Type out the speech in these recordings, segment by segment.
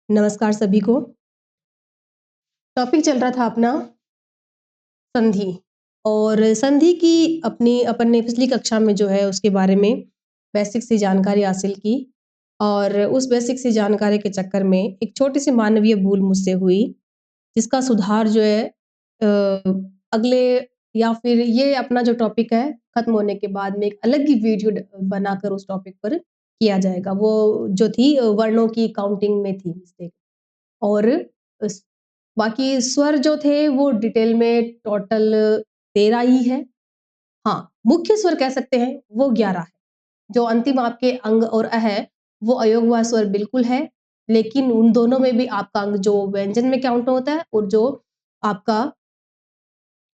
नमस्कार सभी को। टॉपिक चल रहा था अपना संधि और संधि की अपनी अपन ने पिछली कक्षा में जो है उसके बारे में बेसिक सी जानकारी हासिल की और उस बेसिक सी जानकारी के चक्कर में एक छोटी-सी मानवीय भूल मुझसे हुई, जिसका सुधार जो है अगले या फिर ये अपना जो टॉपिक है खत्म होने के बाद में एक अलग ही वीडियो बनाकर उस टॉपिक पर किया जाएगा। वो जो थी वर्णों की काउंटिंग में थी मिस्टेक। और अस बाकी स्वर जो थे वो डिटेल में टोटल 13 ही है। हाँ, मुख्य स्वर कह सकते हैं वो 11 है। जो अंतिम आपके अंग और अ है, वो अयोगवाह स्वर बिल्कुल है, लेकिन उन दोनों में भी आपका अंग जो व्यंजन में काउंट होता है और जो आपका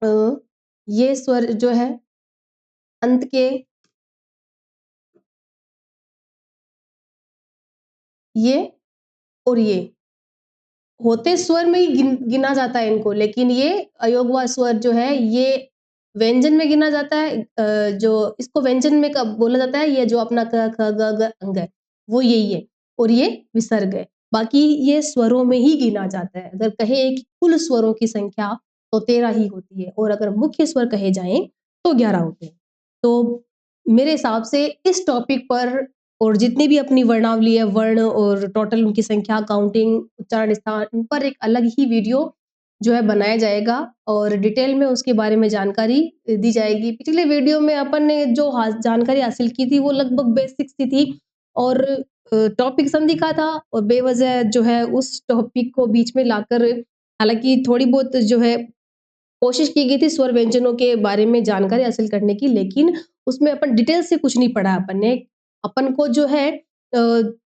अ, ये स्वर जो है अंत के ये और ये होते स्वर में ही गिना जाता है इनको, लेकिन ये अयोगवा स्वर जो है ये व्यंजन में गिना जाता है। जो इसको व्यंजन में कब बोला जाता है, ये जो अपना क, ख, ग, घ अंग है, वो यही है और ये विसर्ग है। बाकी ये स्वरों में ही गिना जाता है। अगर कहें कि कुल स्वरों की संख्या तो 13 ही होती है और अगर मुख्य स्वर कहे जाएँ तो 11 होते हैं। तो मेरे हिसाब से इस टॉपिक पर और जितनी भी अपनी वर्णावली है, वर्ण और टोटल उनकी संख्या, काउंटिंग, उच्चारण स्थान, उन पर एक अलग ही वीडियो जो है बनाया जाएगा और डिटेल में उसके बारे में जानकारी दी जाएगी। पिछले वीडियो में अपन ने जो जानकारी हासिल की थी वो लगभग बेसिक सी थी और टॉपिक संधि का था और बेवज़ह जो है उस टॉपिक को बीच में लाकर हालाँकि थोड़ी बहुत जो है कोशिश की गई थी स्वर व्यंजनों के बारे में जानकारी हासिल करने की, लेकिन उसमें अपन डिटेल से कुछ नहीं पढ़ा अपन ने। अपन को जो है अ,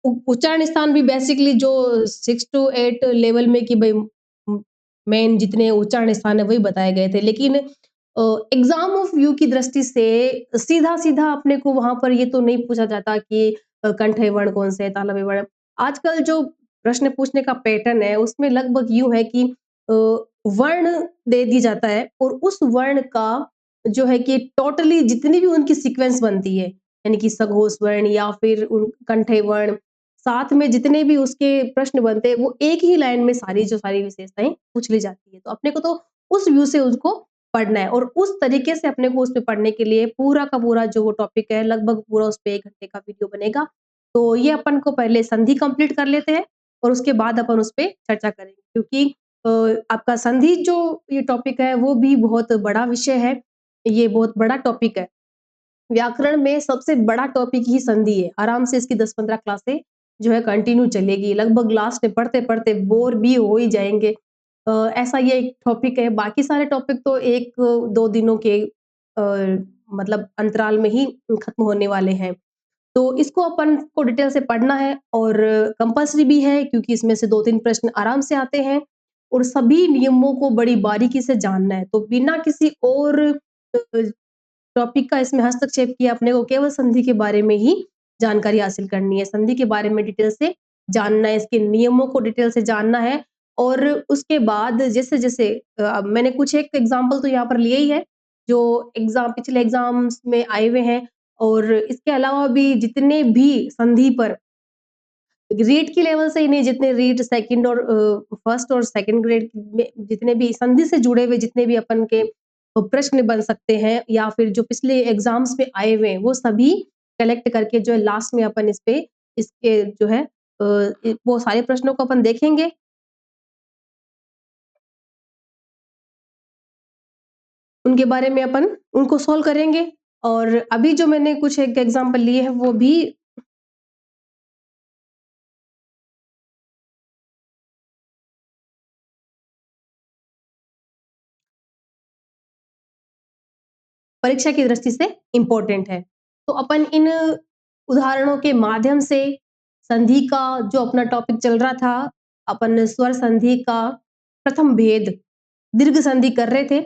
उ उच्चारण स्थान भी बेसिकली जो 6 टू 8 लेवल में कि भई मेन जितने उच्चारण स्थान है वही बताए गए थे। लेकिन एग्ज़ाम ऑफ व्यू की दृष्टि से सीधा-सीधा अपने को वहाँ पर ये तो नहीं पूछा जाता कि कंठ्य वर्ण कौन से हैं, तालव्य वर्ण। आजकल जो प्रश्न पूछने का पैटर्न है उसमें लगभग यूँ है कि अ, वर्ण दे दी जाता है और उस वर्ण का जो है कि टोटली जितनी भी उनकी सीक्वेंस बनती है, यानी कि सघोष वर्ण या फिर उन कंठ्य वर्ण, साथ में जितने भी उसके प्रश्न बनते हैं, वो एक ही लाइन में सारी जो सारी विशेषताएँ पूछ ली जाती है। तो अपने को तो उस व्यू से उसको पढ़ना है और उस तरीके से अपने को उसपे पढ़ने के लिए पूरा का पूरा जो वो टॉपिक है, लगभग पूरा उसपे 1 घंटे का वीडियो बनेगा। तो ये अपन को पहले संधि कंप्लीट कर लेते हैं और उसके बाद अपन उसपे चर्चा करेंगे क्योंकि अ, आपका संधि जो ये टॉपिक है वो भी बहुत बड़ा विषय है। ये बहुत बड़ा टॉपिक है। व्याकरण में सबसे बड़ा टॉपिक ही संधि है। आराम से इसकी 10-15 क्लासें जो है कंटिन्यू चलेगी। लगभग लास्ट में पढ़ते-पढ़ते बोर भी हो ही जाएँगे। ऐसा ये एक टॉपिक है। बाकी सारे टॉपिक तो 1-2 दिनों के मतलब अंतराल में ही खत्म होने वाले हैं। तो इसको अपन को डिटेल से पढ़ना है और कंपल्सरी भी है क्योंकि इसमें से 2-3 प्रश्न आराम से आते हैं और सभी नियमों को बड़ी बारीकी से जानना है। तो बिना किसी और टॉपिक का इसमें हस्तक्षेप किए अपने को केवल संधि के बारे में ही जानकारी हासिल करनी है। संधि के बारे में डिटेल से जानना है, इसके नियमों को डिटेल से जानना है और उसके बाद जैसे-जैसे मैंने कुछ एक एग्ज़ाम्पल तो यहाँ पर लिए ही है, जो पिछले एग्ज़ाम्स में आए हुए हैं और इसके अलावा भी जितने भी संधि पर रीट की लेवल से ही नहीं, जितने रीट सेकंड और फर्स्ट और सेकंड ग्रेड में जितने भी संधि से जुड़े हुए जितने भी अपन के प्रश्न बन सकते हैं या फिर जो पिछले एग्ज़ाम्स में आए हुए हैं, वो सभी कलेक्ट करके जो है लास्ट में अपन इसके जो है वो सारे प्रश्नों को अपन देखेंगे। उनके बारे में अपन उनको सॉल्व करेंगे और अभी जो मैंने कुछ एक एग्ज़ाम्पल लिए हैं, वो भी परीक्षा की दृष्टि से इम्पोर्टेंट है। तो अपन इन उदाहरणों के माध्यम से संधि का जो अपना टॉपिक चल रहा था, अपन स्वर संधि का प्रथम भेद, दीर्घ संधि कर रहे थे।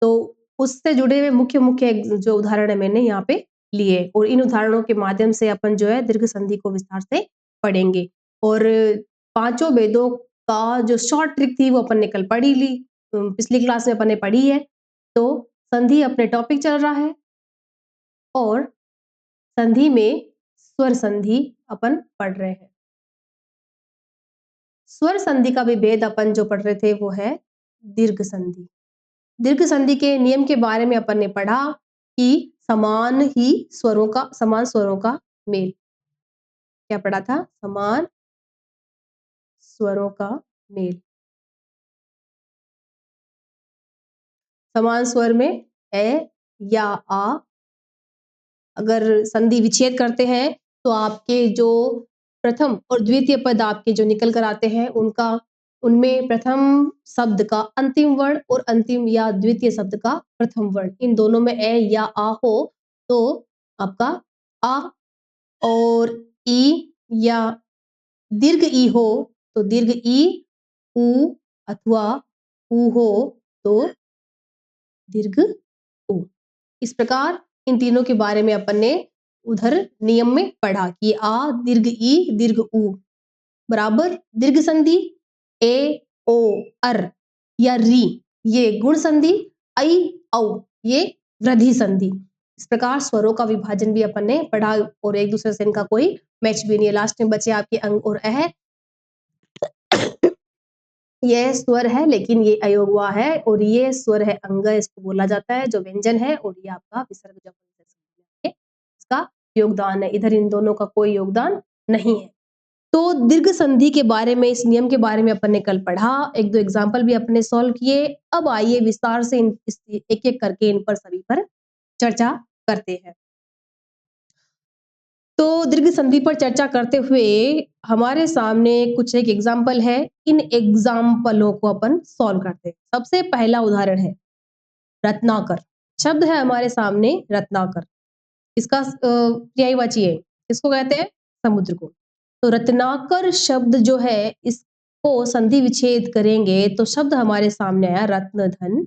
तो उससे जुड़े हुए मुख्य-मुख्य जो उदाहरण है मैंने यहाँ पे लिए और इन उदाहरणों के माध्यम से अपन जो है दीर्घ संधि को विस्तार से पढ़ेंगे। और पाँचों भेदों का जो शॉर्ट ट्रिक थी वो अपन ने कल पढ़ ही ली। पिछली क्लास में अपन ने पढ़ी है। तो संधि अपने टॉपिक चल रहा है और संधि में स्वर संधि अपन पढ़ रहे हैं। स्वर संधि का विभेद अपन जो पढ़ रहे थे वो है दीर्घ संधि। दीर्घ संधि के नियम के बारे में अपन ने पढ़ा कि समान स्वरों का मेल। क्या पढ़ा था? समान स्वरों का मेल। समान स्वर में ए या आ अगर संधि विच्छेद करते हैं तो आपके जो प्रथम और द्वितीय पद आपके जो निकल कर आते हैं उनमें प्रथम शब्द का अंतिम वर्ण और अंतिम या द्वितीय शब्द का प्रथम वर्ण, इन दोनों में ए या आ हो तो आपका आ, और ई या दीर्घ ई हो तो दीर्घ ई, ऊ अथवा ऊ हो तो दीर्घ ऊ। इस प्रकार इन तीनों के बारे में अपन ने उधर नियम में पढ़ा कि आ दीर्घ ई दीर्घ ऊ बराबर दीर्घ संधि, ए ओ अर या री ये गुण संधि, ऐ औ ये वृद्धि संधि। इस प्रकार स्वरों का विभाजन भी अपन ने पढ़ा और एक दूसरे से इनका कोई मैच भी नहीं है। लास्ट में बचे आपके अंग और अह। यह स्वर है लेकिन ये अयोगवा है और ये स्वर है अंग, इसको बोला जाता है जो व्यंजन है, और ये आपका विसर्ग जब इसका योगदान है। इधर इन दोनों का कोई योगदान नहीं है। तो दीर्घ संधि के बारे में, इस नियम के बारे में अपन ने कल पढ़ा, एक दो एग्जाम्पल भी अपने सॉल्व किए। अब आइए विस्तार से एक एक करके इन पर सभी पर चर्चा करते हैं। तो दीर्घ संधि पर चर्चा करते हुए हमारे सामने कुछ एक एग्जाम्पल है, इन एग्जाम्पलों को अपन सॉल्व करते हैं। सबसे पहला उदाहरण है रत्नाकर। शब्द है हमारे सामने रत्नाकर, इसका पर्यायवाची है, इसको कहते हैं समुद्र को। तो रत्नाकर शब्द जो है इसको संधि विच्छेद करेंगे तो शब्द हमारे सामने आया रत्न धन।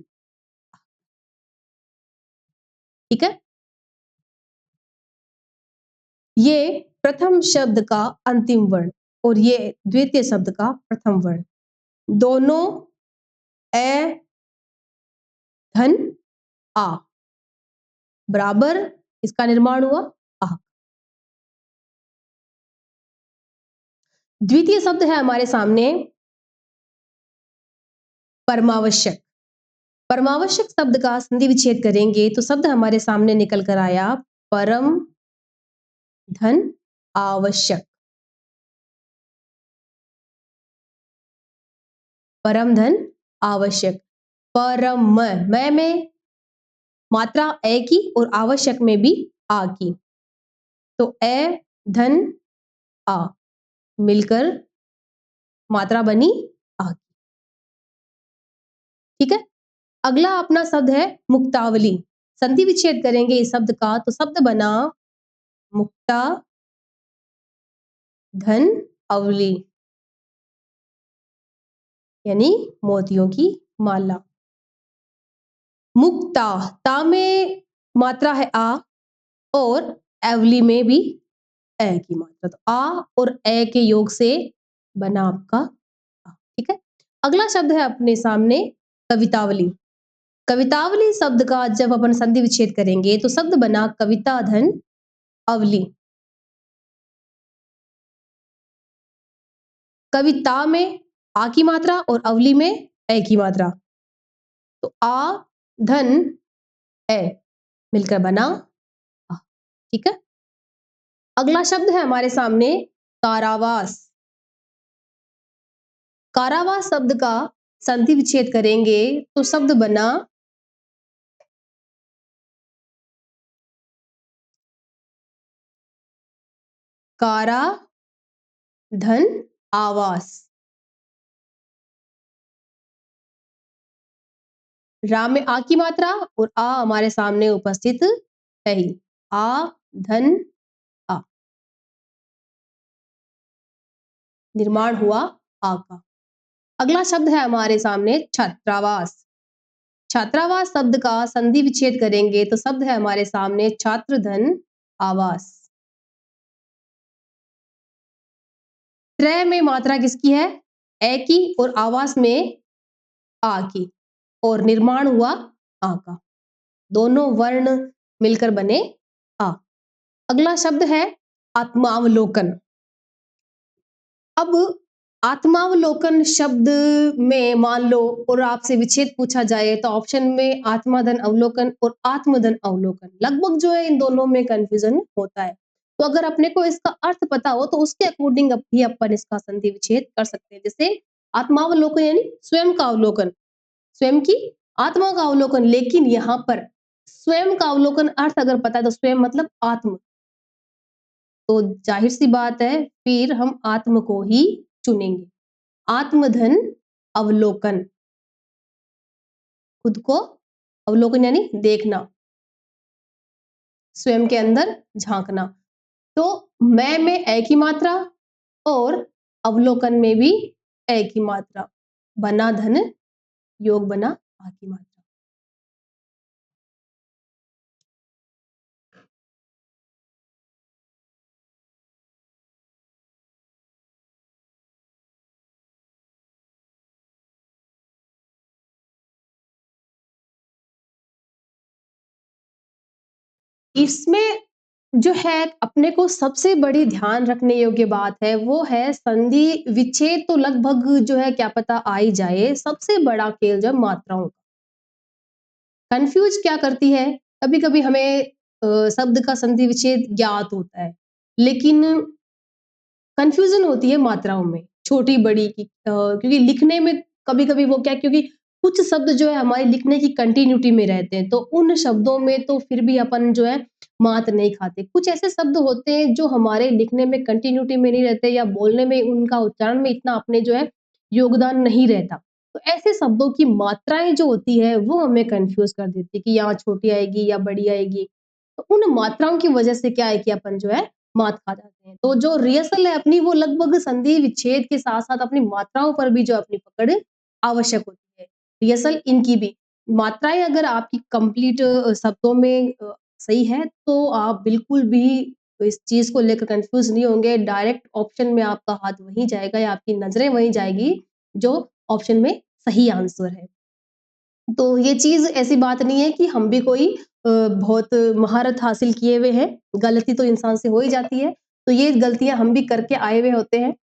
ठीक है, ये प्रथम शब्द का अंतिम वर्ण और ये द्वितीय शब्द का प्रथम वर्ण, दोनों ए धन आ बराबर इसका निर्माण हुआ आ। द्वितीय शब्द है हमारे सामने परमावश्यक। परमावश्यक शब्द का संधि विच्छेद करेंगे तो शब्द हमारे सामने निकल कर आया परम धन आवश्यक। परम धन आवश्यक। परम में मात्रा ए की और आवश्यक में भी आ की, तो ए धन आ मिलकर मात्रा बनी आ की। ठीक है, अगला अपना शब्द है मुक्तावली। संधि विच्छेद करेंगे इस शब्द का तो शब्द बना मुक्ता धन अवली, यानी मोतियों की माला। मुक्ता, ता में मात्रा है आ और अवली में भी ए की मात्रा, तो आ और ए के योग से बना आपका आ। ठीक है, अगला शब्द है अपने सामने कवितावली। कवितावली शब्द का जब अपन संधि विच्छेद करेंगे तो शब्द बना कविता धन अवली। कविता में आ की मात्रा और अवली में ए की मात्रा, तो आ धन ए मिलकर बना आ। ठीक है, अगला शब्द है हमारे सामने कारावास। कारावास शब्द का संधि विच्छेद करेंगे तो शब्द बना कारा धन आवास। रा में आ की मात्रा और आ हमारे सामने उपस्थित है ही, आ धन आ निर्माण हुआ आ का। अगला शब्द है हमारे सामने छात्रावास। छात्रावास शब्द का संधि विच्छेद करेंगे तो शब्द है हमारे सामने छात्र धन आवास। त्रय में मात्रा किसकी है? ए की और आवास में आ की, और निर्माण हुआ आ का, दोनों वर्ण मिलकर बने आ। अगला शब्द है आत्मावलोकन। अब आत्मावलोकन शब्द में मान लो और आपसे विच्छेद पूछा जाए तो ऑप्शन में आत्माधन अवलोकन और आत्मधन अवलोकन लगभग जो है इन दोनों में कंफ्यूजन होता है। तो अगर अपने को इसका अर्थ पता हो तो उसके अकॉर्डिंग भी अपन इसका संधि विच्छेद कर सकते हैं। जैसे आत्मावलोकन यानी स्वयं का अवलोकन, स्वयं की आत्मा का अवलोकन, लेकिन यहाँ पर स्वयं का अवलोकन अर्थ अगर पता है तो स्वयं मतलब आत्म, तो जाहिर सी बात है फिर हम आत्म को ही चुनेंगे। आत्मधन अवलोकन, खुद को अवलोकन यानी देखना, स्वयं के अंदर झांकना। तो मैं में एक ही मात्रा और अवलोकन में भी एक ही मात्रा, बना धन योग बना आ की मात्रा। इसमें जो है अपने को सबसे बड़ी ध्यान रखने योग्य बात है वो है संधि विच्छेद तो लगभग जो है क्या पता आ ही जाए, सबसे बड़ा खेल जो है मात्राओं का। कंफ्यूज क्या करती है, कभी-कभी हमें शब्द का संधि विच्छेद ज्ञात होता है, लेकिन कंफ्यूजन होती है मात्राओं में, छोटी-बड़ी की क्योंकि लिखने में कभी-कभी वो क्या, क्योंकि कुछ शब्द जो है हमारे लिखने की कंटिन्यूटी में रहते हैं, तो उन शब्दों में तो फिर भी अपन जो है मात नहीं खाते। कुछ ऐसे शब्द होते हैं जो हमारे लिखने में कंटिन्यूटी में नहीं रहते या बोलने में उनका उच्चारण में इतना अपने जो है योगदान नहीं रहता। तो ऐसे शब्दों की मात्राएँ जो होती है वो हमें कन्फ्यूज़ कर देती है कि यहाँ छोटी आएगी या बड़ी आएगी। तो उन मात्राओं की वजह से क्या है कि अपन जो है मात खा जाते हैं। तो जो रिहर्सल है अपनी वो लगभग संधि विच्छेद के साथ-साथ अपनी मात्राओं पर भी जो अपनी पकड़ आवश्यक होती है। रिहर्सल इनकी भी। मात्राएँ अगर आपकी कंप्लीट शब्दों में सही है तो आप बिल्कुल भी इस चीज़ को लेकर कन्फ्यूज़ नहीं होंगे। डायरेक्ट ऑप्शन में आपका हाथ वहीं जाएगा या आपकी नज़रें वहीं जाएगी जो ऑप्शन में सही आंसर है। तो ये चीज़ ऐसी बात नहीं है कि हम भी कोई बहुत महारत हासिल किए हुए हैं, गलती तो इंसान से हो ही जाती है, तो ये गलतियाँ हम भी करके आए हुए होते हैं।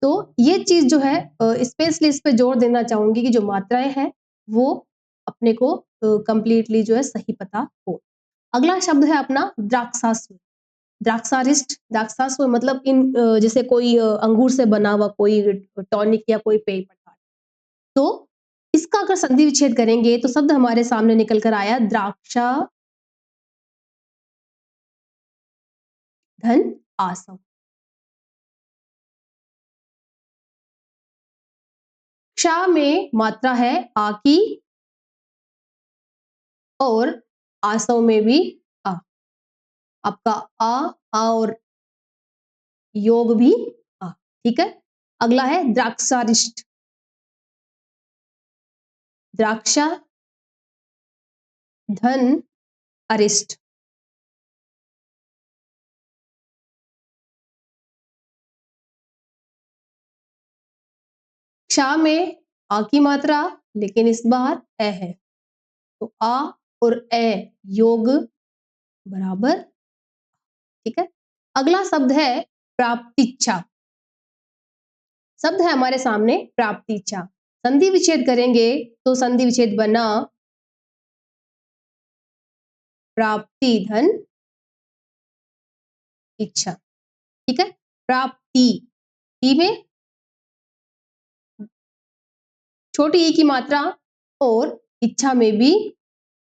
तो ये चीज़ जो है स्पेशली इस पे जोर देना चाहूँगी कि जो मात्राएँ हैं, वो अपने को कंप्लीटली जो है सही पता हो। अगला शब्द है अपना द्राक्षास्व, द्राक्षारिष्ट मतलब जैसे कोई अंगूर से बना हुआ कोई टॉनिक या कोई पेय पदार्थ। तो इसका अगर संधि विच्छेद करेंगे तो शब्द हमारे सामने निकल कर आया द्राक्षा धन आसव। क्ष में मात्रा है आ की और आसव में भी आ। आपका आ और योग भी आ, ठीक है। अगला है द्राक्षारिष्ट, द्राक्षा धन अरिष्ट। क्ष में आ की मात्रा लेकिन इस बार ए है, तो आ और ए योग बराबर, ठीक है। अगला शब्द है प्राप्तिच्छा, शब्द है हमारे सामने प्राप्तिच्छा। संधि विच्छेद करेंगे तो संधि विच्छेद बना प्राप्ति धन इच्छा, ठीक है। प्राप्ति ई में छोटी ई की मात्रा और इच्छा में भी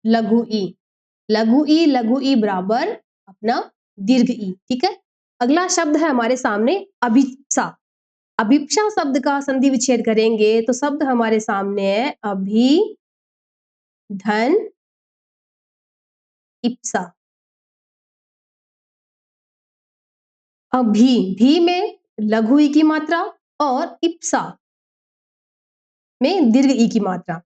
लघु ई, लघु ई बराबर अपना दीर्घ ई, ठीक है। अगला शब्द है हमारे सामने अभिप्सा। अभिप्सा शब्द का संधि विच्छेद करेंगे तो शब्द हमारे सामने है अभी धन इप्सा। अभी भी में लघु ई की मात्रा और इप्सा में दीर्घ ई की मात्रा।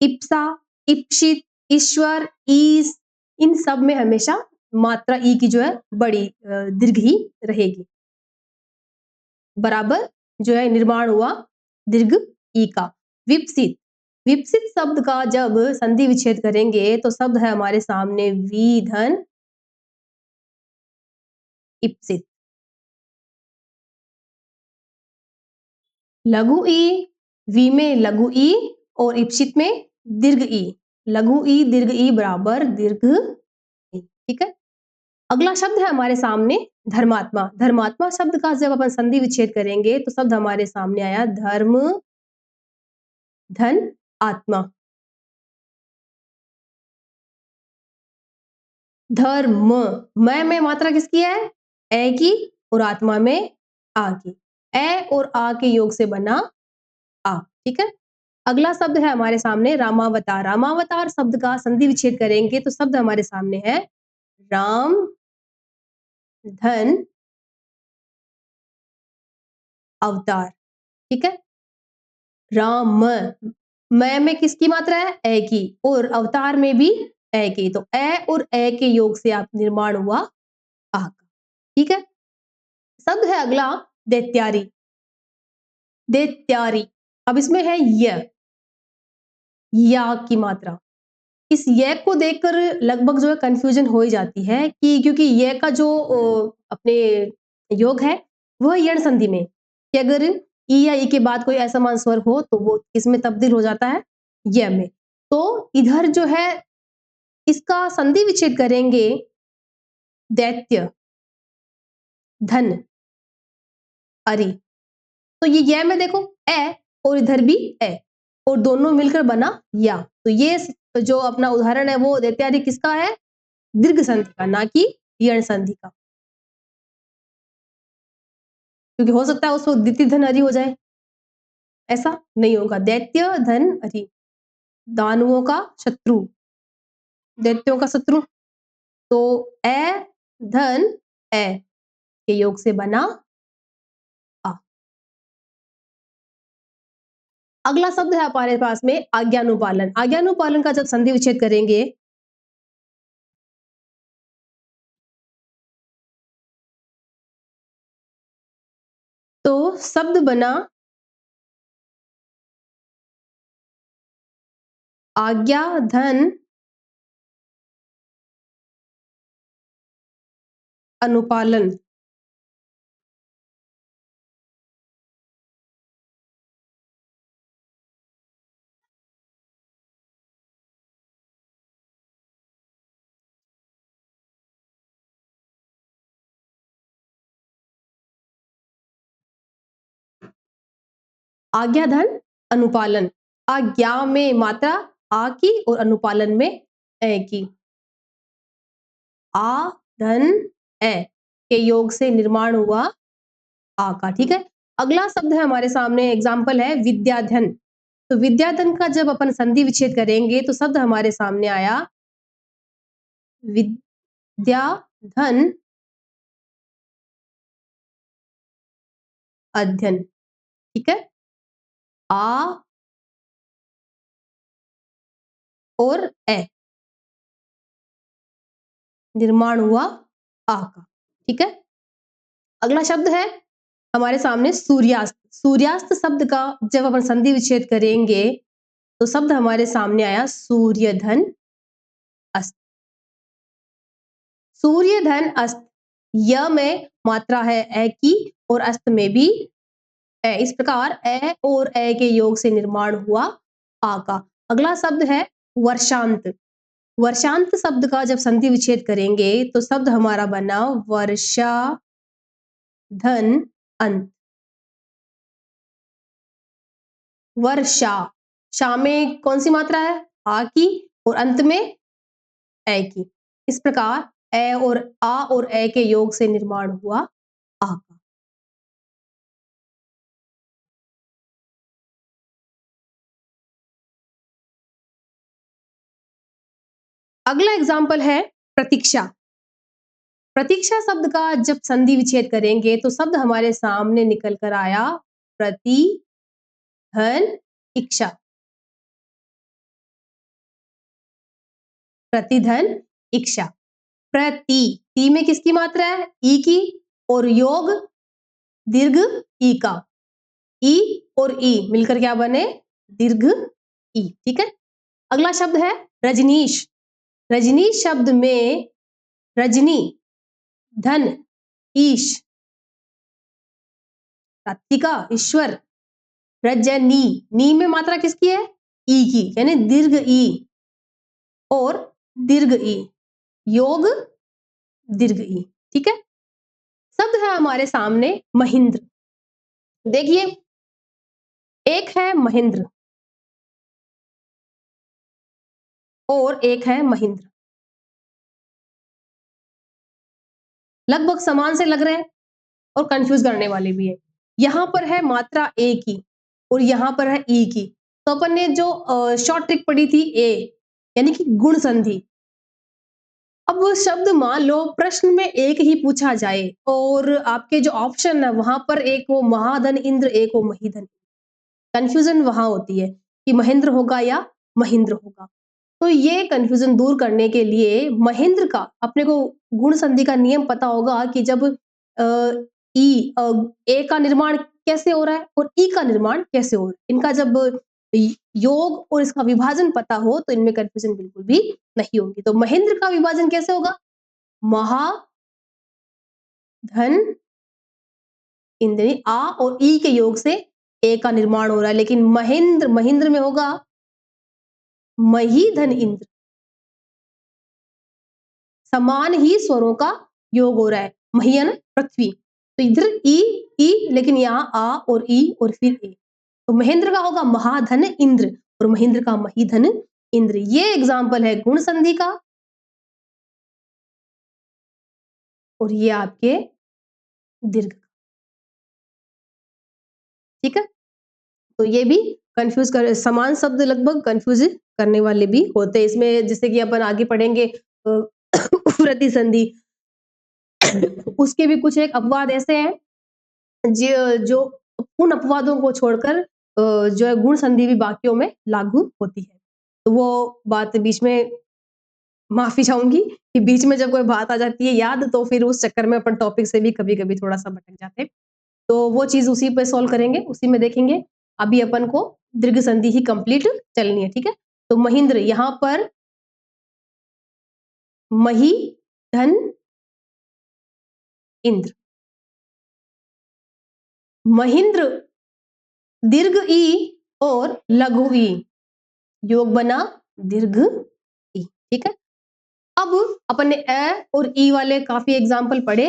इप्सा, इप्सित, ईश्वर, ईश, इन सब में हमेशा मात्रा ई की जो है बड़ी दीर्घ ही रहेगी। बराबर जो है निर्माण हुआ दीर्घ ई का। विपसित, विपसित शब्द का जब संधि विच्छेद करेंगे तो शब्द है हमारे सामने वी धन इप्सित। लघु ई, वी में लघु ई और इप्सित में दीर्घ ई। लघु ई दीर्घ ई बराबर दीर्घ ई। ठीक है। अगला शब्द है हमारे सामने धर्मात्मा। धर्मात्मा शब्द का जब अपन संधि विच्छेद करेंगे तो शब्द हमारे सामने आया धर्म धन आत्मा। धर्म, मैं में मात्रा किसकी है? ए की और आत्मा में आ की। ए और आ के योग से बना आ। ठीक है। अगला शब्द है हमारे सामने रामावतार। रामावतार शब्द का संधि विच्छेद करेंगे तो शब्द हमारे सामने है राम धन अवतार। ठीक है। राम, मैं में किसकी मात्रा है? ए की और अवतार में भी ए की। तो ए और ए के योग से आप निर्माण हुआ आ का। ठीक है। शब्द है अगला दैत्यारी। दैत्यारी, अब इसमें है या की मात्रा। इस य को देखकर लगभग जो है कंफ्यूजन हो ही जाती है कि क्योंकि य का जो अपने योग है वह यण संधि में, कि अगर ई या ई के बाद कोई असमान स्वर हो तो वो किसमें तब्दील हो जाता है? य में। तो इधर जो है इसका संधि विच्छेद करेंगे दैत्य धन अरि। तो ये य में देखो ए और इधर भी ए और दोनों मिलकर बना या। तो ये जो अपना उदाहरण है वो दैत्यारी किसका है? दीर्घ संधि का, ना कि यण संधि का। क्योंकि हो सकता है उसको द्वितीय धन अरि हो जाए, ऐसा नहीं होगा। दैत्य धन अरि, दानवों का शत्रु, दैत्यों का शत्रु। तो ए धन ए के योग से बना आ। अगला शब्द है हमारे पास में आज्ञानुपालन। आज्ञानुपालन का जब संधि विच्छेद करेंगे तो शब्द बना आज्ञा धन अनुपालन। आज्ञा धन अनुपालन। आज्ञा में मात्रा आ की और अनुपालन में ए की। आ धन ए के योग से निर्माण हुआ आ का। ठीक है। अगला शब्द है हमारे सामने, एग्जाम्पल है विद्याधन। तो विद्याधन का जब अपन संधि विच्छेद करेंगे तो शब्द हमारे सामने आया विद्याधन अध्ययन। ठीक है। आ और ए निर्माण हुआ आ का। ठीक है। अगला शब्द है हमारे सामने सूर्यास्त। सूर्यास्त शब्द का जब अपन संधि विच्छेद करेंगे तो शब्द हमारे सामने आया सूर्यधन अस्त। सूर्यधन अस्त, य में मात्रा है ए की और अस्त में भी ए। इस प्रकार ए और ए के योग से निर्माण हुआ आ का। अगला शब्द है वर्षांत। वर्षांत शब्द का जब संधि विच्छेद करेंगे तो शब्द हमारा बना वर्षा धन अंत। वर्षा, शा में कौन सी मात्रा है? आ की और अंत में ए की। इस प्रकार ए और आ और ए के योग से निर्माण हुआ आ का। अगला एग्जाम्पल है प्रतीक्षा। प्रतीक्षा शब्द का जब संधि विच्छेद करेंगे तो शब्द हमारे सामने निकल कर आया प्रति धन इच्छा। प्रतिधन इच्छा। प्रति, ती में किसकी मात्रा है? ई की और योग दीर्घ ई का। ई और ई मिलकर क्या बने? दीर्घ ई। ठीक है। अगला शब्द है रजनीश। रजनीश शब्द में रजनी धन ईश, रात्रिका ईश्वर रजनी, नी में मात्रा किसकी है? ई की, यानी दीर्घ ई और दीर्घ ई, योग दीर्घ ई, ठीक है। शब्द है हमारे सामने महेंद्र। देखिए, एक है महेंद्र और एक है महेंद्र, लगभग समान से लग रहे हैं और कंफ्यूज करने वाले भी है। यहां पर है मात्रा ए की और यहां पर है ई की, तो अपन ने जो शॉर्ट ट्रिक पढ़ी थी ए, यानी कि गुण संधि। अब वो शब्द मान लो प्रश्न में एक ही पूछा जाए और आपके जो ऑप्शन है वहां पर एक हो महाधन इंद्र, एक हो महीधन, कंफ्यूजन वहां होती है कि महेंद्र होगा या महेंद्र होगा। तो ये कंफ्यूजन दूर करने के लिए महेंद्र का अपने को गुण संधि का नियम पता होगा कि जब ए का निर्माण कैसे हो रहा है और ई का निर्माण कैसे हो रहा है, इनका जब योग और इसका विभाजन पता हो तो इनमें कंफ्यूजन बिल्कुल भी नहीं होगी। तो महेंद्र का विभाजन कैसे होगा? महाधन इंद्र, आ और ई के योग से ए का निर्माण हो रहा है, लेकिन महेंद्र महेंद्र में होगा महीधन इंद्र, समान ही स्वरों का योग हो रहा है, महीयन पृथ्वी, तो इधर ई लेकिन यहाँ आ और ई और फिर ए, तो महेंद्र का होगा महाधन इंद्र और महेंद्र का महीधन इंद्र। ये एग्जाम्पल है गुण संधि का और ये आपके दीर्घ, ठीक है। तो ये भी कंफ्यूज कर, समान शब्द लगभग कंफ्यूज करने वाले भी होते हैं इसमें, जैसे कि अपन आगे पढ़ेंगे प्रतिसंधि, उसके भी कुछ एक अपवाद ऐसे हैं जो उन अपवादों को छोड़कर जो है गुण संधि भी बाकियों में लागू होती है। तो वो बात बीच में माफी चाहूंगी कि बीच में जब कोई बात आ जाती है याद, तो फिर उस चक्कर में अपन टॉपिक से भी कभी कभी थोड़ा सा भटक जाते हैं, तो वो चीज उसी पे सॉल्व करेंगे, उसी में देखेंगे। अभी अपन को दीर्घ संधि ही कंप्लीट चलनी है, ठीक है। तो महेंद्र, यहां पर मही धन इंद्र, महेंद्र दीर्घ ई और लघु ई, योग बना दीर्घ ई, ठीक है। अब अपन ने ए और ई वाले काफी एग्जाम्पल पढ़े,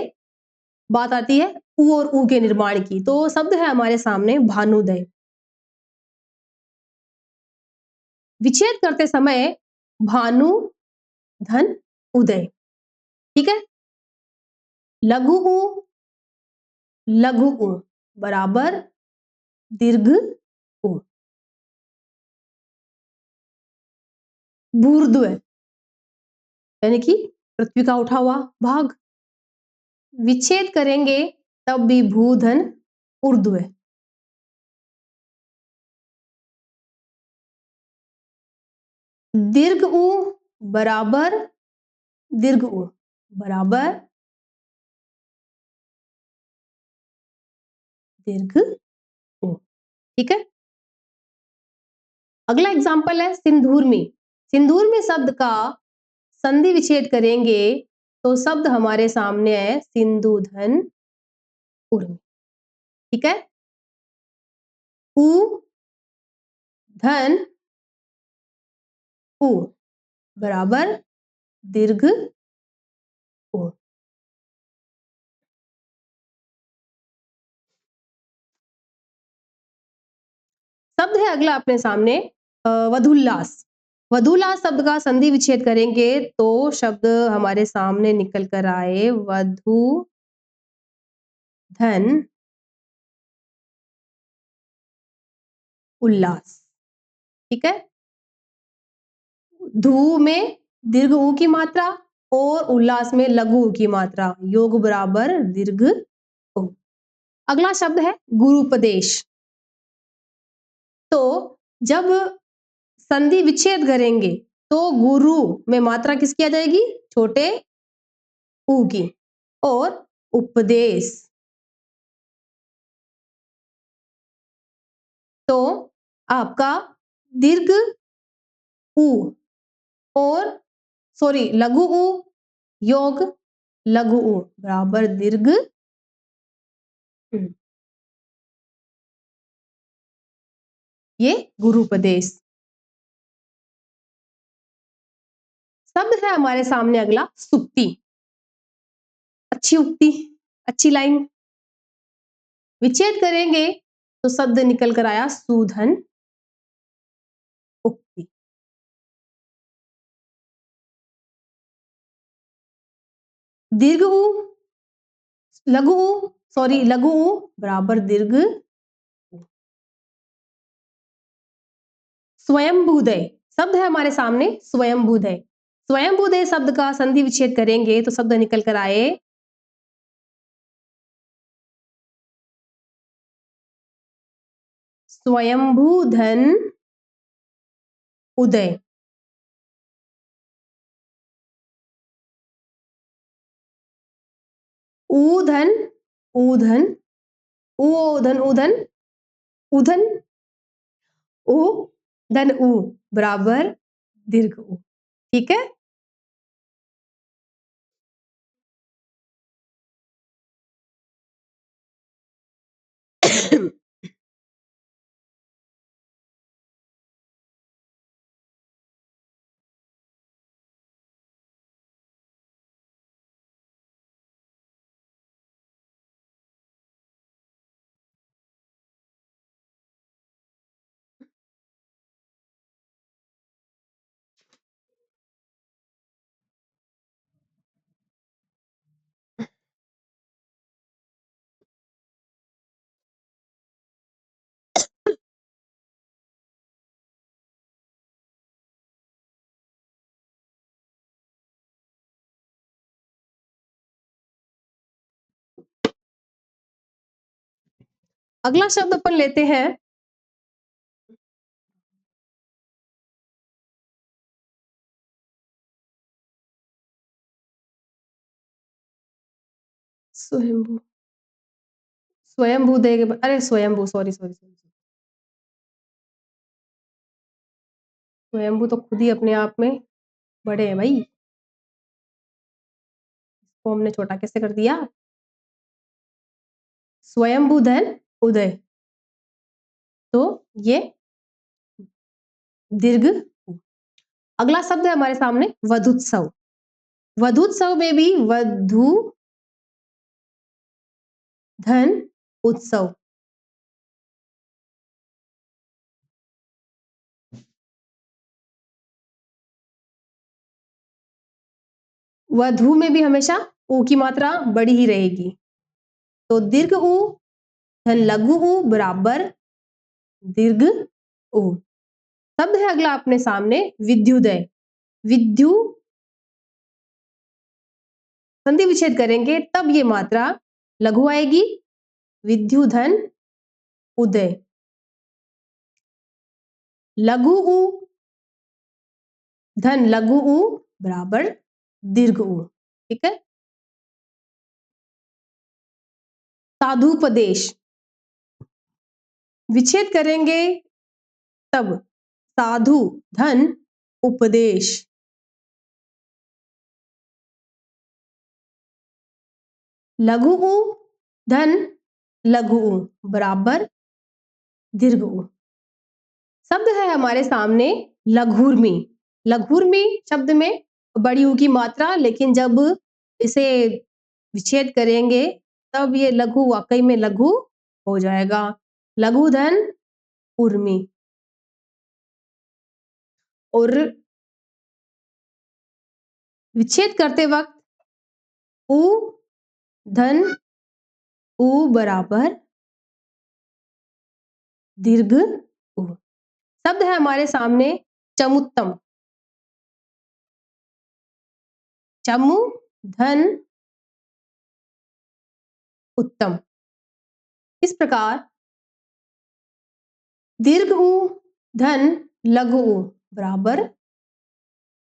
बात आती है उ और ऊ के निर्माण की। तो शब्द है हमारे सामने भानुदय। विच्छेद करते समय भानु धन उदय, ठीक है। लघु उ लघु उ बराबर दीर्घ उ, भूर्ध्व यानी कि पृथ्वी का उठा हुआ भाग, विच्छेद करेंगे तब भी भूधन ऊर्ध्व, दीर्घ उ बराबर दीर्घ उ बराबर दीर्घ उ, ठीक है। अगला एग्जाम्पल है सिंदूर में। सिंदूर में शब्द का संधि विच्छेद करेंगे तो शब्द हमारे सामने है सिंधुधन उर्मी, ठीक है। उ धन उ बराबर दीर्घ उ। शब्द है अगला अपने सामने वधुल्लास। वधुल्लास शब्द का संधि विच्छेद करेंगे तो शब्द हमारे सामने निकल कर आए वधु धन उल्लास, ठीक है। धू में दीर्घ ऊ की मात्रा और उल्लास में लघु ऊ की मात्रा, योग बराबर दीर्घ उ। अगला शब्द है गुरुपदेश। तो जब संधि विच्छेद करेंगे तो गुरु में मात्रा किसकी आ जाएगी? छोटे ऊ की, और उपदेश तो आपका दीर्घ ऊ और सॉरी लघु ऊ योग लघु ऊ बराबर दीर्घ उ। ये गुरुपदेश। शब्द है हमारे सामने अगला सुक्ति। अच्छी उक्ति, अच्छी लाइन। विच्छेद करेंगे तो शब्द निकल कर आया सूधन उक्ति। दीर्घ ऊ, लघु ऊ, लघु ऊ बराबर दीर्घ ऊ। स्वयंभूदय शब्द है हमारे सामने स्वयंभूदय। स्वयंभूदय शब्द का संधि विच्छेद करेंगे तो शब्द निकल कर आए स्वयंभू धन उदय। ऊधन, ऊधन, ऊधन, ऊधन, ऊधन, ऊ धन ऊ बराबर दीर्घ ऊ। ठीक है। अगला शब्द अपन लेते हैं स्वयंभू। स्वयंभू दे अरे स्वयंभू, सॉरी सॉरी सॉरी, स्वयंभू तो खुद ही अपने आप में बड़े हैं भाई। इसको हमने छोटा कैसे कर दिया। स्वयंभू धन उदय, तो ये दीर्घ ऊ। अगला शब्द है हमारे सामने वधुत्सव। वधुत्सव में भी वधु धन उत्सव। वधु में भी हमेशा ऊ की मात्रा बड़ी ही रहेगी, तो दीर्घ ऊ धन लघु ऊ बराबर दीर्घ ऊ। शब्द है अगला अपने सामने विद्युदय। विद्यु संधि विच्छेद करेंगे तब ये मात्रा लघु आएगी। विद्यु धन उदय। लघु ऊ धन लघु ऊ बराबर दीर्घ ऊ। ठीक है। साधुपदेश विच्छेद करेंगे तब साधु धन उपदेश। लघु ऊ धन लघु ऊ बराबर दीर्घ ऊ। शब्द है हमारे सामने लघुर्मी। लघुर्मी शब्द में बड़ी ऊ की मात्रा, लेकिन जब इसे विच्छेद करेंगे तब ये लघु वाकई में लघु हो जाएगा। लघु धन उर्मी। और विच्छेद करते वक्त ऊ धन ऊ बराबर दीर्घ ऊ। शब्द है हमारे सामने चमुत्तम। चमु धन उत्तम। इस प्रकार दीर्घ ऊ धन लघु ऊ बराबर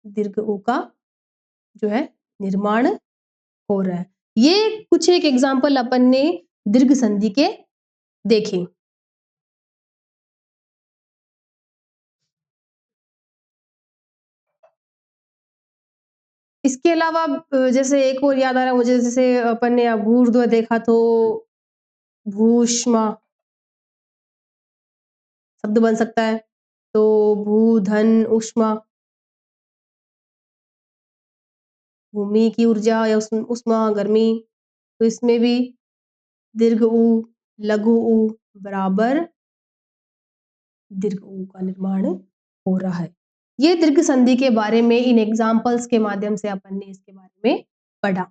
दीर्घ ऊ का जो है निर्माण हो रहा है। ये कुछ एक एग्जाम्पल अपन ने दीर्घ संधि के देखे। इसके अलावा जैसे एक और याद आ रहा है मुझे, जैसे अपन ने भूर्ध्व देखा तो भूष्मा, शब्द बन सकता है। तो भू, धन, ऊष्मा, भूमि की ऊर्जा या ऊष्मा, गर्मी, तो इसमें भी दीर्घ ऊ, लघु ऊ बराबर दीर्घ ऊ का निर्माण हो रहा है। ये दीर्घ संधि के बारे में इन एग्जाम्पल्स के माध्यम से अपन ने इसके बारे में पढ़ा।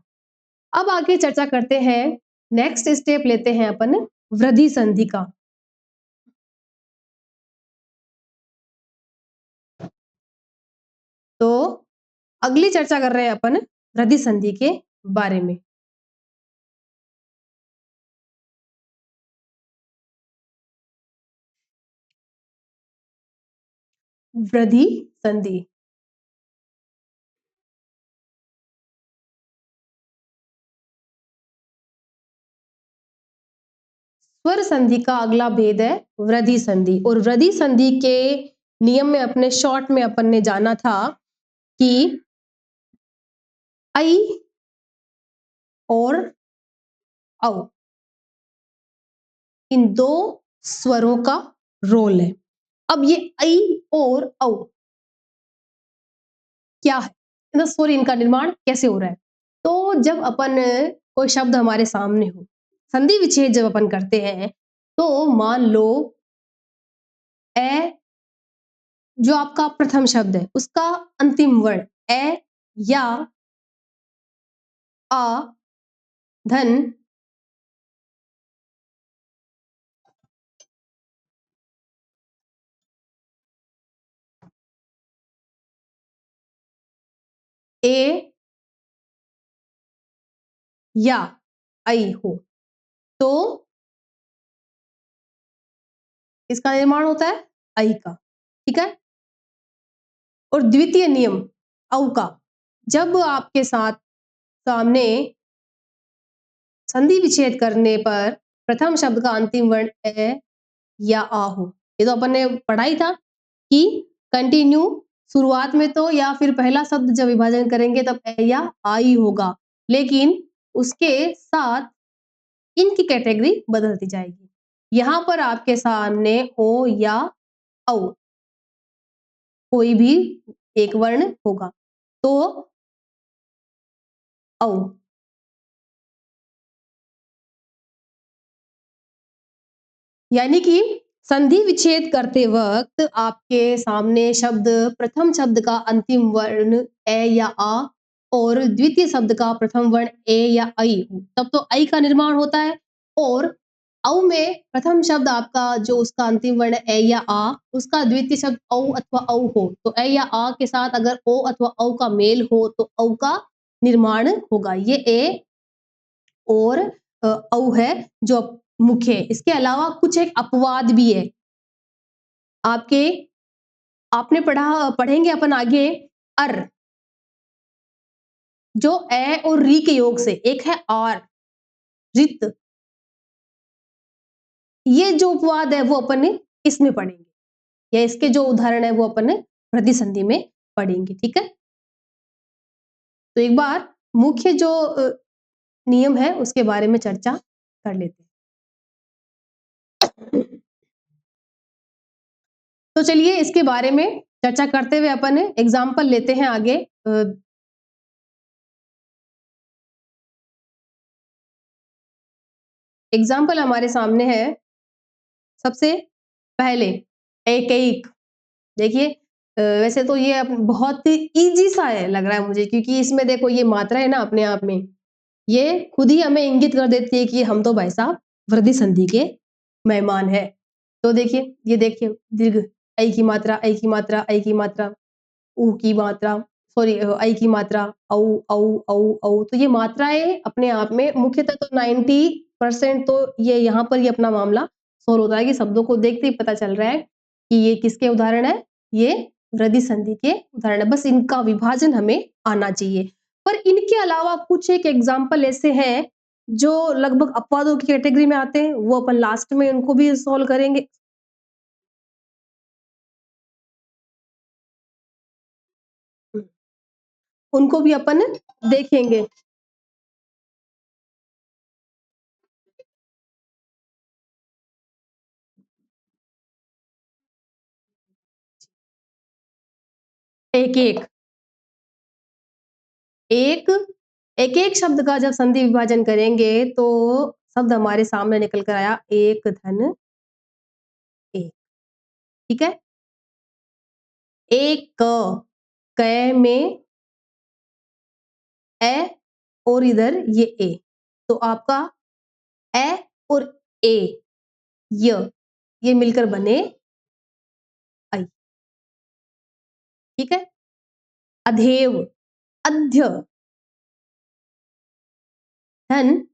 अब आगे चर्चा करते हैं, नेक्स्ट स्टेप लेते हैं अपन वृद्धि संधि का। तो अगली चर्चा कर रहे हैं अपन वृद्धि संधि के बारे में। वृद्धि संधि स्वर संधि का अगला भेद है वृद्धि संधि। और वृद्धि संधि के नियम में अपने शॉर्ट में अपन ने जाना था कि ऐ और औ, इन दो स्वरों का रोल है। अब ये ऐ और औ क्या है, स्वर इनका निर्माण कैसे हो रहा है। तो जब अपन कोई शब्द हमारे सामने हो, संधि विच्छेद जब अपन करते हैं, तो मान लो ए जो आपका प्रथम शब्द है उसका अंतिम वर्ण ए या आ, धन, ए या आई हो, तो इसका निर्माण होता है आई का। ठीक है। और द्वितीय नियम औ का, जब आपके साथ सामने संधि विच्छेद करने पर प्रथम शब्द का अंतिम वर्ण ए या आ हो। ये तो अपन ने पढ़ा ही था कि कंटिन्यू शुरुआत में तो या फिर पहला शब्द जब विभाजन करेंगे तब ए या आ ही होगा, लेकिन उसके साथ इनकी कैटेगरी बदलती जाएगी। यहां पर आपके सामने ओ या औ कोई भी एक वर्ण होगा, तो औ। यानी कि संधि विच्छेद करते वक्त आपके सामने शब्द प्रथम शब्द का अंतिम वर्ण ए या आ और द्वितीय शब्द का प्रथम वर्ण ए या ऐ हो, तब तो ऐ का निर्माण होता है। और औ में प्रथम शब्द आपका जो उसका अंतिम वर्ण ए या आ, उसका द्वितीय शब्द औ अथवा औ हो, तो ए या आ के साथ अगर ओ अथवा औ का मेल हो तो औ का निर्माण होगा। ये ए और औ है जो मुख्य है। इसके अलावा कुछ एक अपवाद भी है आपके, आपने पढ़ेंगे अपन आगे अर, जो ए और री के योग से, एक है आर, रित, ये जो उपवाद है वो अपन ने इसमें पढ़ेंगे, या इसके जो उदाहरण है वो अपन ने वृद्धि संधि में पढ़ेंगे। ठीक है। तो एक बार मुख्य जो नियम है उसके बारे में चर्चा कर लेते हैं। तो चलिए इसके बारे में चर्चा करते हुए अपन एग्जाम्पल लेते हैं आगे। एग्जाम्पल हमारे सामने है, सबसे पहले एक एक, देखिए वैसे तो ये बहुत इजी सा है लग रहा है मुझे, क्योंकि इसमें देखो ये मात्रा है ना अपने आप में, ये खुद ही हमें इंगित कर देती है कि हम तो भाई साहब वृद्धि संधि के मेहमान है। तो देखिए ये देखिए दीर्घ ऐ की मात्रा, ऐ की मात्रा, ऐ की मात्रा, ऊ की मात्रा, सॉरी ऐ की मात्रा, औ औ औ औ, तो ये मात्राएं अपने आप में मुख्यतः तो 90% तो ये यहाँ पर ही अपना मामला सॉल्व होता है कि शब्दों को देखते ही पता चल रहा है कि ये किसके उदाहरण है, ये वृद्धि संधि के उदाहरण है। बस इनका विभाजन हमें आना चाहिए। पर इनके अलावा कुछ एक एग्जाम्पल ऐसे हैं जो लगभग अपवादों की कैटेगरी में आते हैं, वो अपन लास्ट में उनको भी सॉल्व करेंगे। उनको भी अपन देखेंगे। एक-एक, एक एक-एक शब्द का जब संधि विभाजन करेंगे तो शब्द हमारे सामने निकल कर आया एक धन एक, ठीक है? एक क, कै में ए और इधर ये ए, तो आपका ए और ए, ये मिलकर बने ऐ, ठीक है? अधेव, अध्य, धन,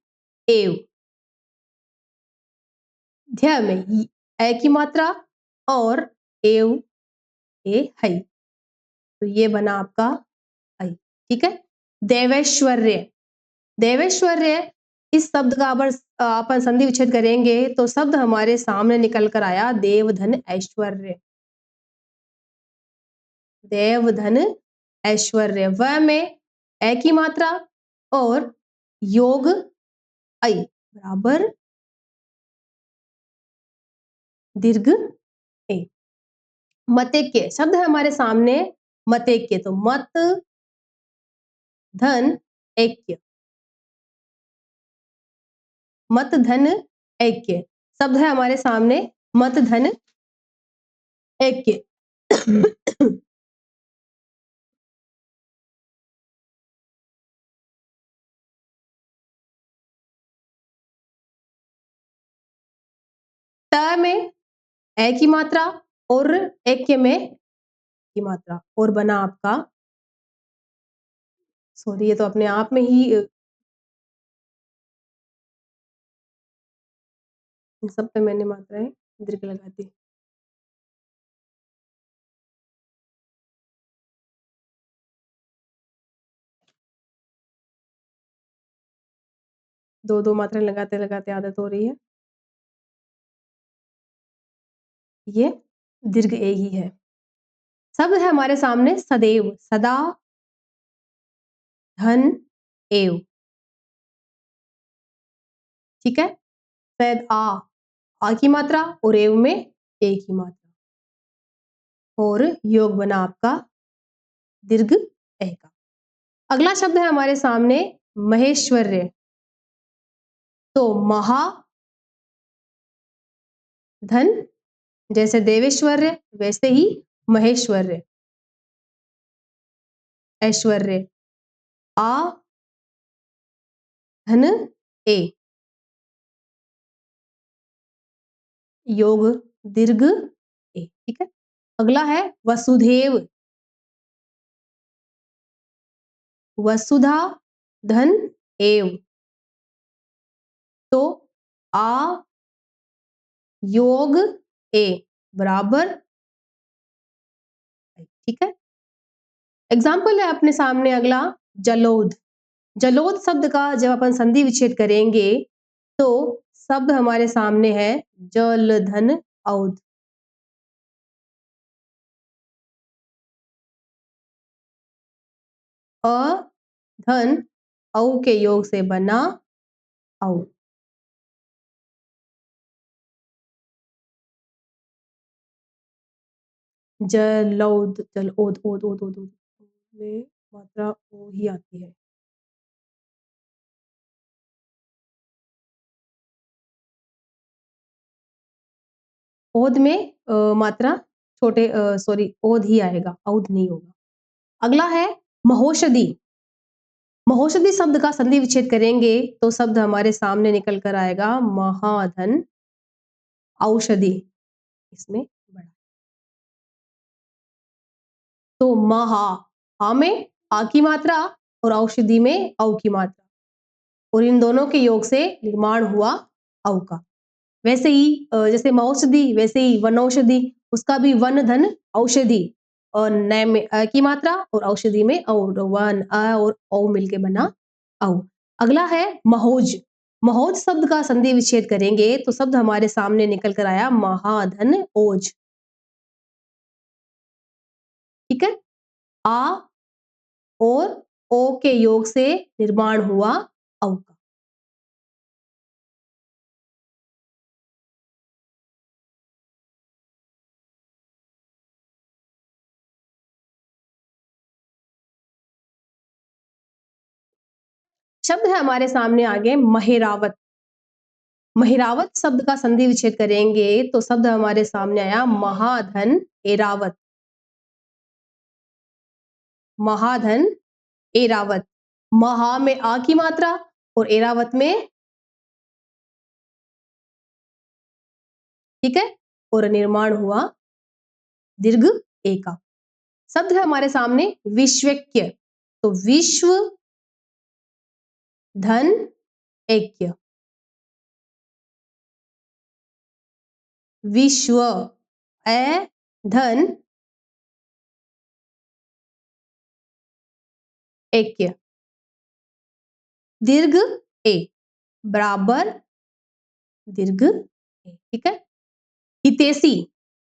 एव, ध्य में ए की मात्रा और एव ए है, तो ये बना आपका ऐ, ठीक है? देवेश्वर्य, देवेश्वर्य इस शब्द का अपन संधि विच्छेद करेंगे तो शब्द हमारे सामने निकल कर आया देव धन ऐश्वर्य, देव धन ऐश्वर्य, व में ए की मात्रा और योग ऐ बराबर दीर्घ ए। मतेक्य शब्द है हमारे सामने, मतेक्य, तो मत धन ऐक्य, मत धन ऐक्य शब्द है हमारे सामने, मत धन ऐक्य। त में ए की मात्रा और ऐक्य में की मात्रा और बना आपका, सॉरी ये तो अपने आप में ही इन सब पे मैंने मात्राएं दीर्घ लगा दी। दो दो मात्राएं लगाते लगाते आदत हो रही है, ये दीर्घ ए ही है। शब्द है हमारे सामने सदैव, सदा धन एव, ठीक है? शायद आ की मात्रा और एव में ए की मात्रा और योग बना आपका दीर्घ ए का। अगला शब्द है हमारे सामने महेश्वर्य, तो महा धन जैसे देवेश्वर्य वैसे ही महेश्वर्य, ऐश्वर्य, आ धन ए, योग दीर्घ ए, ठीक है? अगला है वसुधैव, वसुधा धन एव, तो आ योग ए बराबर, ठीक है? एग्जाम्पल है अपने सामने अगला जलोध, जलोध शब्द का जब अपन संधि विच्छेद करेंगे तो शब्द हमारे सामने है जल धन औध, अ धन औ के योग से बना औ, जलौध, जलौध, ओध ओध ओध ओध में मात्रा ओ ही आती है। ओध में मात्रा छोटे सॉरी ओध ही आएगा, औध नहीं होगा। अगला है महोषधि, महोषधि शब्द का संधि विच्छेद करेंगे तो शब्द हमारे सामने निकल कर आएगा महाधन औषधि, इसमें बड़ा, तो महा, आ में आ की मात्रा और औषधि में औ की मात्रा और इन दोनों के योग से निर्माण हुआ औ का। वैसे ही जैसे मौषधि वैसे ही वनौषधि, उसका भी वन धन औषधि और नय में अ की मात्रा और औषधि में औ, वन अ और औ मिलके बना औ। अगला है महोज, महोज शब्द का संधि विच्छेद करेंगे तो शब्द हमारे सामने निकल कर आया महाधन ओज, ठीक है? आ और ओ के योग से निर्माण हुआ औ का। शब्द है हमारे सामने आगे महिरावत। महिरावत शब्द का संधि विच्छेद करेंगे तो शब्द हमारे सामने आया महाधन एरावत। महाधन एरावत। महा में आ की मात्रा और एरावत में, ठीक है, और निर्माण हुआ दीर्घ ए का। शब्द है हमारे सामने विश्वक्य। तो विश्व धन ऐक्य। विश्व ए धन ऐक्य। दीर्घ ए बराबर दीर्घ ए, ठीक है। हितैषी,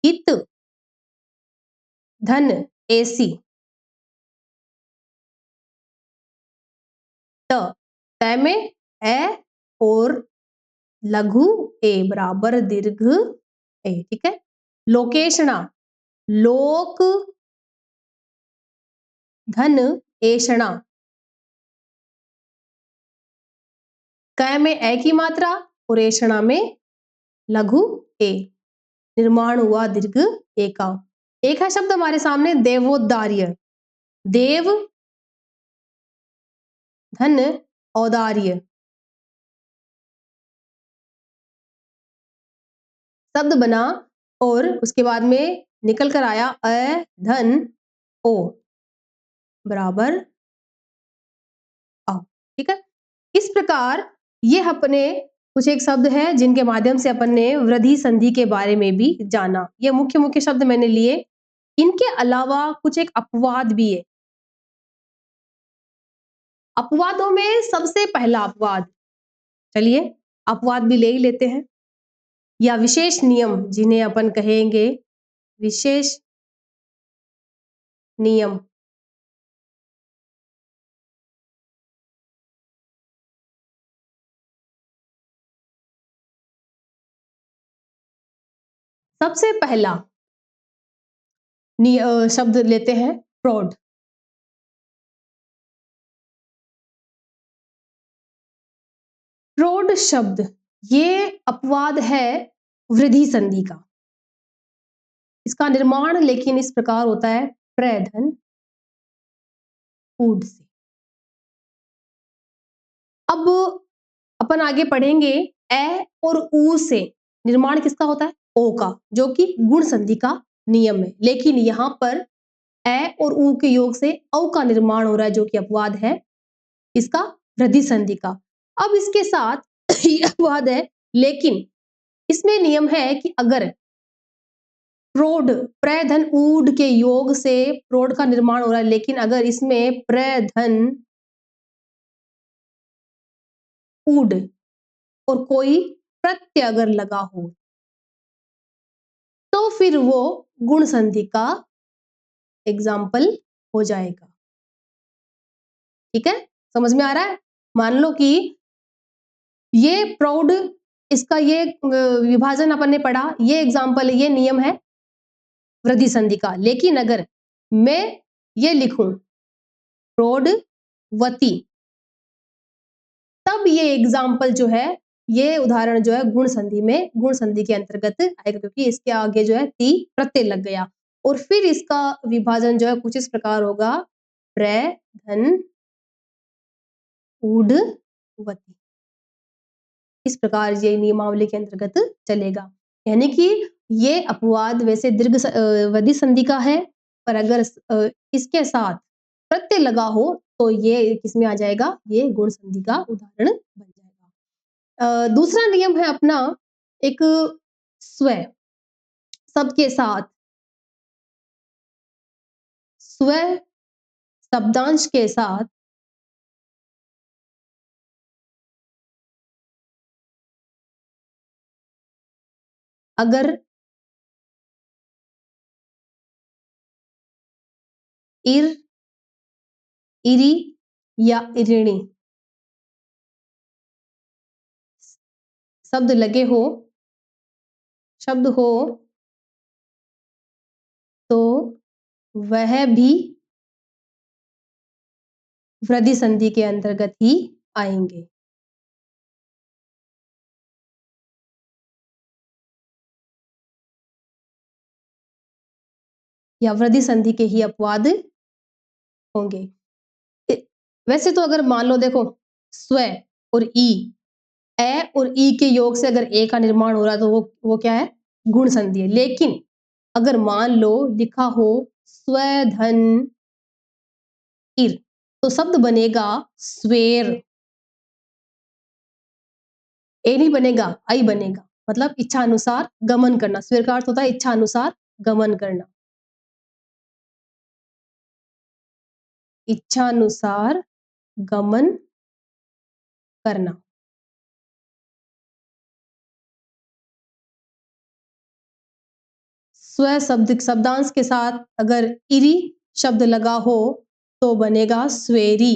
हित धन ऐसी। त त में ए और लघु ए बराबर दीर्घ ए, ठीक है। लोकेशणा, लोक धन ऐषणा। क में ए की मात्रा और ऐषणा में लघु ए, निर्माण हुआ दीर्घ ए का। एक है शब्द हमारे सामने देवोद्दार्य। देव धन औदार्य। शब्द बना और उसके बाद में निकल कर आया अ धन ओ बराबर औ, ठीक है। इस प्रकार ये अपने कुछ एक शब्द है जिनके माध्यम से अपन ने वृद्धि संधि के बारे में भी जाना। ये मुख्य मुख्य शब्द मैंने लिए। इनके अलावा कुछ एक अपवाद भी है। अपवादों में सबसे पहला अपवाद, चलिए अपवाद भी ले ही लेते हैं, या विशेष नियम जिन्हें अपन कहेंगे विशेष नियम। सबसे पहला शब्द लेते हैं प्रौढ़। प्रौढ़ शब्द ये अपवाद है वृद्धि संधि का। इसका निर्माण लेकिन इस प्रकार होता है प्रधन ऊड से। अब अपन आगे पढ़ेंगे ए और ऊ से निर्माण किसका होता है, ओ का, जो कि गुण संधि का नियम है। लेकिन यहां पर ए और ऊ के योग से औ का निर्माण हो रहा है, जो कि अपवाद है इसका वृद्धि संधि का। अब इसके साथ ये अपवाद है, लेकिन इसमें नियम है कि अगर प्रौढ़ प्रधन ऊड के योग से प्रौढ़ का निर्माण हो रहा है, लेकिन अगर इसमें प्रधन ऊड और कोई प्रत्यय अगर लगा हो तो फिर वो गुण संधि का एग्जाम्पल हो जाएगा। ठीक है, समझ में आ रहा है। मान लो कि ये प्रौढ़, इसका ये विभाजन अपन ने पढ़ा, ये एग्जाम्पल, ये नियम है वृद्धि संधि का। लेकिन अगर मैं ये लिखूं प्रौढ़वती, तब ये एग्जाम्पल जो है, ये उदाहरण जो है गुण संधि में, गुण संधि के अंतर्गत आएगा, क्योंकि इसके आगे जो है ती प्रत्यय लग गया। और फिर इसका विभाजन जो है कुछ इस प्रकार होगा प्र धन ऊढ़वती। इस प्रकार ये नियमावली के अंतर्गत चलेगा। यानी कि ये अपवाद वैसे दीर्घ वृद्धि संधि का है, पर अगर इसके साथ प्रत्यय लगा हो तो ये किसमें आ जाएगा, ये गुण संधि का उदाहरण बन जाएगा। दूसरा नियम है अपना एक स्व शब्द के साथ, स्व शब्दांश के साथ अगर इर, इरी या इरिणी शब्द लगे हो, शब्द हो, तो वह भी वृद्धि संधि के अंतर्गत ही आएँगे। या वृद्धि संधि के ही अपवाद होंगे। ए वैसे तो अगर मान लो देखो स्व और ई, ए और ई के योग से अगर ए का निर्माण हो रहा है तो वो क्या है? गुण संधि है। लेकिन अगर मान लो लिखा हो स्वेधन इर, तो शब्द बनेगा स्वेर। ए नहीं बनेगा, आई बनेगा। मतलब इच्छानुसार गमन करना। स्वेर का अर्थ होता है इच्छानुसार गमन करना। इच्छानुसार गमन करना। स्व शब्दांश के साथ अगर इरी शब्द लगा हो तो बनेगा स्वेरी।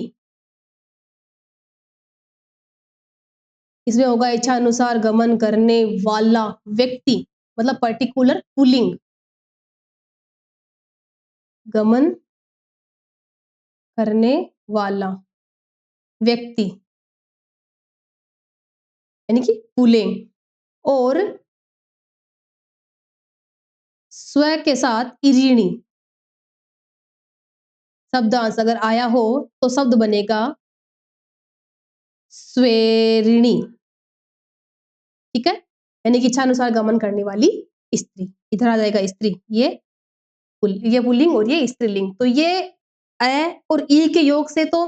इसमें होगा इच्छा अनुसार गमन करने वाला व्यक्ति, मतलब पर्टिकुलर पुल्लिंग। गमन करने वाला व्यक्ति यानी कि पुल्लिंग। और स्व के साथ इरीणी शब्दांश अगर आया हो तो शब्द बनेगा स्वेरिणी। ठीक है, यानी कि इच्छानुसार गमन करने वाली स्त्री। इधर आ जाएगा स्त्री, ये पुल्लिंग और ये स्त्रीलिंग। तो ये ए और ई के योग से तो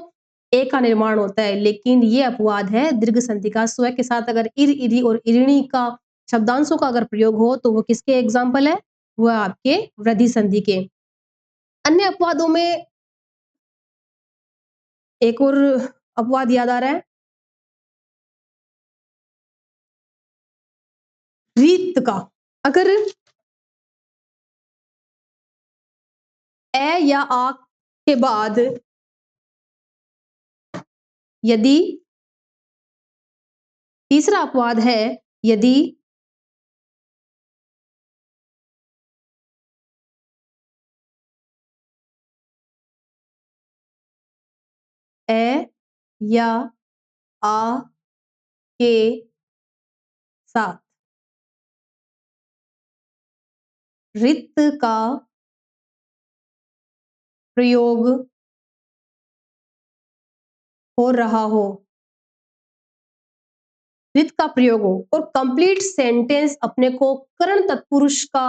ए का निर्माण होता है, लेकिन ये अपवाद है दीर्घ संधि का। स्व के साथ अगर इर, इरी और इरिणी का शब्दांशों का अगर प्रयोग हो तो वो किसके एग्जाम्पल है? वो आपके वृद्धि संधि के। अन्य अपवादों में एक और अपवाद याद आ रहा है, रीत का। अगर ए या आ के बाद यदि तीसरा अपवाद है, यदि ए या आ के साथ रित का प्रयोग हो रहा हो, रित का प्रयोग हो और कंप्लीट सेंटेंस अपने को कर्ण तत्पुरुष का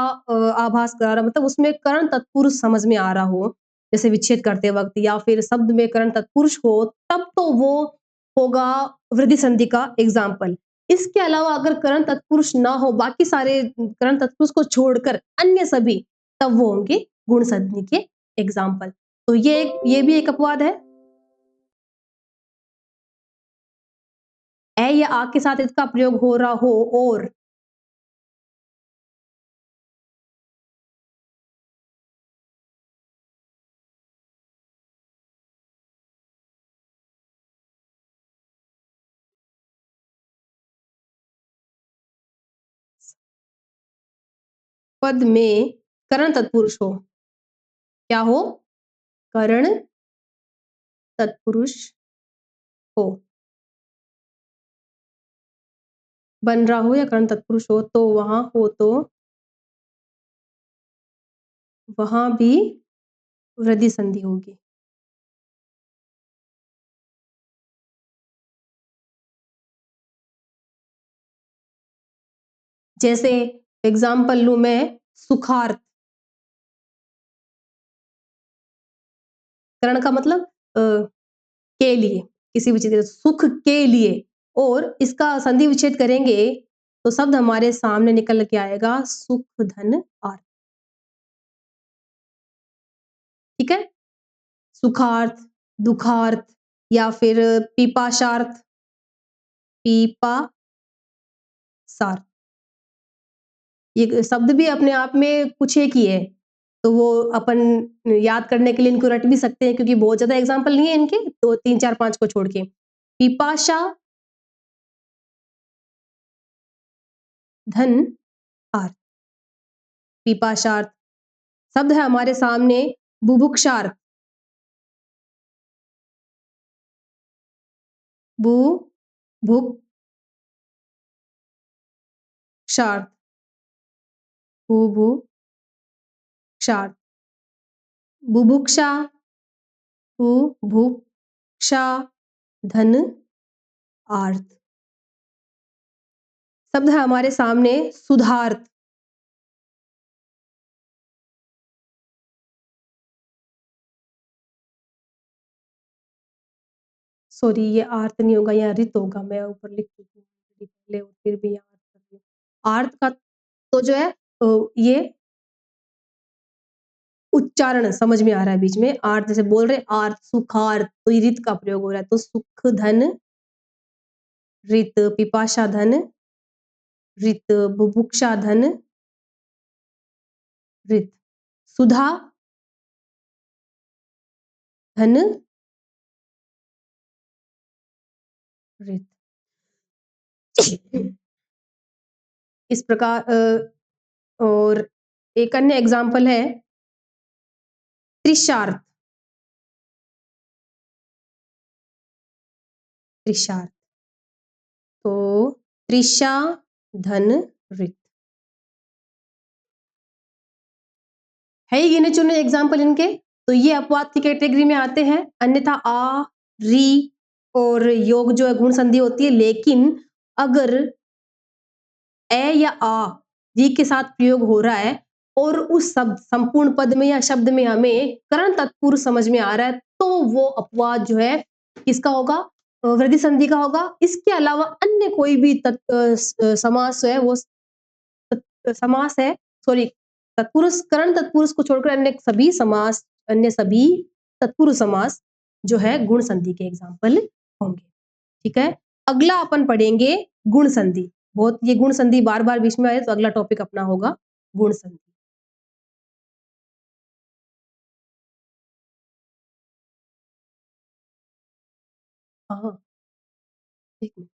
आभास करा रहा, मतलब उसमें कर्ण तत्पुरुष समझ में आ रहा हो, जैसे विच्छेद करते वक्त, या फिर शब्द में कर्ण तत्पुरुष हो, तब तो वो होगा वृद्धि संधि का एग्जाम्पल। इसके अलावा अगर कर्ण तत्पुरुष ना हो, बाकी सारे कर्ण तत्पुरुष को छोड़कर अन्य सभी, तब वो होंगे गुण संधि के एग्जाम्पल। तो ये भी एक अपवाद है। ए या आ के साथ इसका प्रयोग हो रहा हो और पद में कर्ण तत्पुरुष हो। क्या हो? कर्ण तत्पुरुष हो। बन रहा हो या कर्ण तत्पुरुष हो, तो वहां हो तो वहां भी वृद्धि संधि होगी। जैसे एग्जाम्पल लू मैं, सुखार्थ। कर्ण का मतलब के लिए, किसी भी चीज के सुख के लिए, और इसका संधि विच्छेद करेंगे तो शब्द हमारे सामने निकल के आएगा सुख धन आर्थ। ठीक है, सुखार्थ, दुखार्थ, या फिर पीपाशार्थ, पीपासार्थ। ये शब्द भी अपने आप में कुछ एक ही है, तो वो अपन याद करने के लिए इनको रट भी सकते हैं, क्योंकि बहुत ज्यादा एग्जाम्पल नहीं है इनके, तो 3 4 5 को छोड़ के। पिपाशा धन आर्थ, पिपाशार्थ। शब्द है हमारे सामने बुभुक्षार्थ। बु, भुक, क्षार्थ, बु, भु, क्षार्थ, बुभुक्षा, बु, भुक, क्षा, धन, आर्त। शब्द है हमारे सामने सुधार्थ। सॉरी ये आर्त नहीं होगा, यहाँ रित होगा, मैं ऊपर लिख चुकी हूँ पहले और फिर भी यहाँ आर्त कर रही हूँ। आर्त का तो जो है ये उच्चारण समझ में आ रहा है बीच में, आर्त जैसे बोल रहे आर्त, सुखार्त, तो ये रित का प्रयोग हो रहा है, तो सुख धन रित, पिपाशा धन रित, बुभुक्षा धन रित, सुधा धन रित। इस प्रकार और एक अन्य एग्जाम्पल है त्रिशार्थ। त्रिशार्थ तो त्रिशा धन रित है ही गिने चुने एग्जाम्पल इनके, तो ये अपवाद की कैटेगरी में आते हैं। अन्यथा आ, री और योग जो है गुण संधि होती है, लेकिन अगर ए या आ री के साथ प्रयोग हो रहा है और उस शब्द संपूर्ण पद में या शब्द में हमें करण तत्पुरुष समझ में आ रहा है, तो वो अपवाद जो है किसका होगा, वृद्धि संधि का होगा। इसके अलावा अन्य कोई भी समास है वो समास है, सॉरी, तत्पुरुष करण तत्पुरुष को छोड़कर अन्य सभी समास, अन्य सभी तत्पुरुष समास जो है गुण संधि के एग्जाम्पल होंगे। ठीक है, अगला अपन पढ़ेंगे गुण संधि। बहुत ये गुण संधि बार बार बीच में आए, तो अगला टॉपिक अपना होगा गुण संधि। हाँ, एक मिनट।